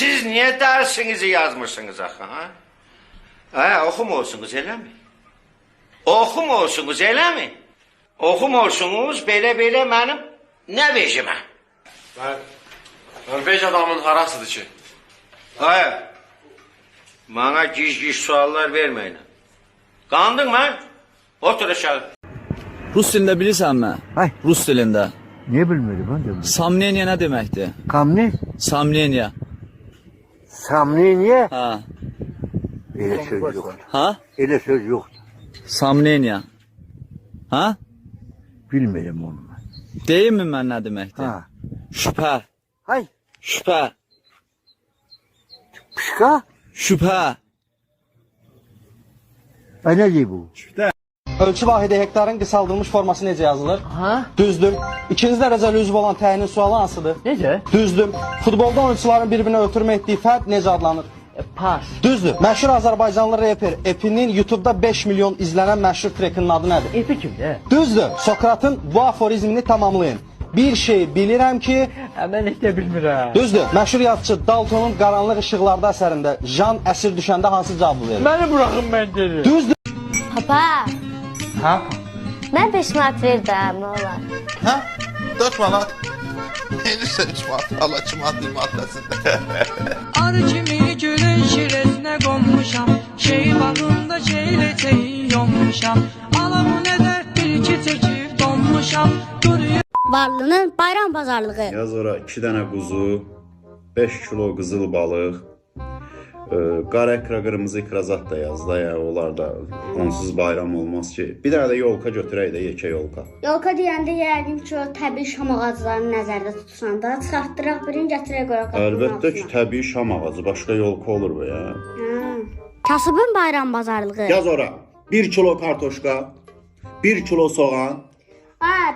siz niye dersinizi yazmışsınız axı, ha? Oxumursunuz, elə mi? Oxumursunuz, elə mi? Oxumursunuz, belə mənim nə vecimə? Mən beş adamın harasıdır ki? Bana giz suallar vermeyin. Qandın mən? Otur aşağı. Rus dilində bilirsənmi? Hay. Rus dilində. Niye bilmiyorum ben de bilmiyorum. Samleniya nə deməkdir? Kamni? Samleniya. Samni niye? Ha. Öyle söz yok. Ha? Öyle söz yok. Samleniya. Ha? Bilmiyorum onu. Deyimmi mən nə deməkdir? Ha. Şübhə. Hay. Şübhə. Pışka? Şübhə. Ay ne diyor bu? Ölçü vahidi hektarın qısaldılmış forması necə yazılır? Ha? Düzdür. İkinci dərəcəli üzv olan təyinin sualı hansıdır? Necə? Düzdür. Futbolda oyunçuların bir-birinə ötürmə etdiyi fərq necə adlanır? Pas. Düzdür. Məşhur Azərbaycanlı reper Epinin YouTube'da 5 milyon izlənən məşhur trekinin adı nədir? Epi kimdə? Düzdür. Sokratın bu aforizmini tamamlayın. Bir şey bilirəm ki... Mən heç də bilmirəm. Düzdür. Məşhur yazıcı Daltonun Qaranlıq İşıqlarda əsərində Jan əsir düşəndə hansı cavabı verir? Məni buraxın mən dedim. Düzdür. Papa, Hə? mən 5 manat verdim, nə olar? Hə? 4 manat. Neyse 3 manat. Allah 2 manat 20 manat desin. Arı kimi gülün şiresine konmuşam. Şey bağında şeyleteyi yonmuşam. Ala bu ne dert bir iki çekip donmuşam. Duruyor. Varlının bayram pazarlığı. Yaz ora 2 dənə quzu, 5 kilo qızıl balıq, qara ikra, qırmızı ikra zat da yaz da ya, onlar da onsuz bayram olmaz ki. Bir dənə də yolka götürək də, yekə yolka. Yolka deyəndə yəqin ki, o təbii şam ağaclarını nəzərdə tutsan da, çıxartdıraq birini gətirək qoyaq. Əlbəttə ki, təbii şam ağacı, başqa yolka olur bu ya. Kasıbın bayram pazarlığı. Yaz ora 1 kilo kartoşka, 1 kilo soğan,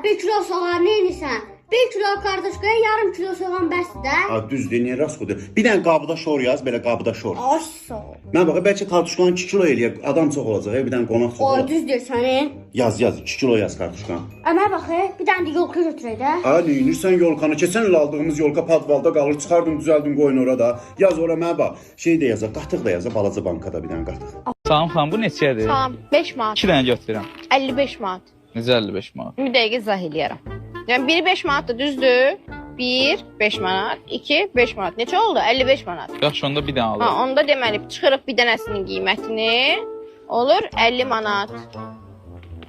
1 kilo soğan nə edirsən? 1 kilo kartoşkaya yarım kilo soğan bəsdir də. düzdür, niyə rast qoydu? Bir dənə qabda şor yaz, belə qabda şor. Ay sağ ol. Mən bax, bəlkə kartoşkanı 2 kilo eləyək, adam çox olacaq, bir dənə qonaq çox O olacaq. düz deyirsən. Yaz, 2 kilo yaz kartoşkanı. Əmə bax, bir dənə də yolka götürək də. Neyinirsən yolkanı? Keçən il aldığımız yolka padvalda qalır, çıxardın, düzəldin, qoyun orada. Yaz ora mənə bax, şey də yazaq, qatıq da yazaq, balaca bankada bir dənə qatıq. Salam xanım, bu neçədir? Tamam, 5 manat. 2 dənə götürürəm. 55 manat. Necə 55 manat? Bir dəqiqə izah eləyərəm. Yəni biri 5 manatdır, düzdür? 1 5 manat, 2 5 manat. Neçə oldu? 55 manat. Yaxşı, onda bir dənə alalım. Ha, onda deməli çıxırıq bir dənəsinin qiymətini. Olur 50 manat.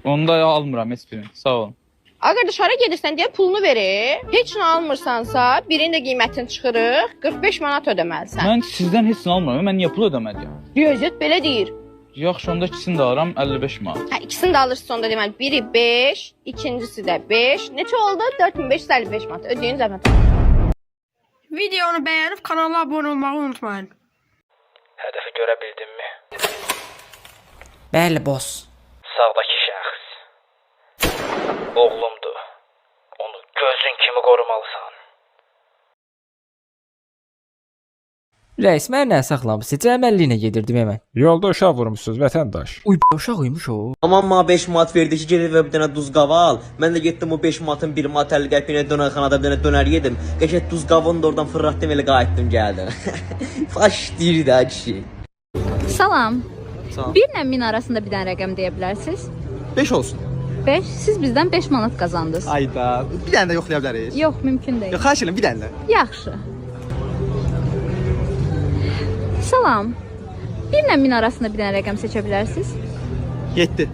Onda almıram heç birini. Sağ olun. Ağa dışarı gedirsən deyə pulunu verir. Heç nə almırsansa, birinin də qiymətini çıxırıq, 45 manat ödəməlisən. Mən sizdən heç nə almıram. Mən niyə pul ödəməliyəm? Riyaziyyat belə deyir. Yaxşı, onda ikisini də alıram 55 manat. Hə, ikisini də alırsınız onda deməli biri 5, ikincisi də 5. Neçə oldu? 4555 manat. Ödəyin zəhmət olmasa. Videonu bəyənib kanala abunə olmağı unutmayın. Hədəfi görə bildinmi? Bəli, boss. Sağdakı şəxs oğlumdur. Onu gözün kimi qorumalısan. Rəis, mən nə saxlamısınız? Cəməlliyinə gedirdim hemen. Yolda uşaq vurmuşsunuz vətəndaş. Uy, uşaq uymuş o. Aman ma 5 manat verdi ki, gedib və bir dənə duz qava al. Mən də getdim o 5 manatın 1 manat 50 qəpiyinə dönərxanada bir dənə dönər yedim. Qəşəng duz qavanı da oradan fırlatdım, elə qayıtdım gəldim. Faş deyir də kişi. Salam. Salam. 1 ilə 1000 arasında bir dənə rəqəm deyə bilərsiniz? 5 olsun. 5. Siz bizdən 5 manat qazandınız. Ayda. Bir dənə də yoxlaya bilərik. Yox, mümkün deyil. Xahiş edirəm, bir dənə də. Yaxşı. Salam. 1 ilə 1000 arasında bir dənə rəqəm seçə bilərsiniz? 7.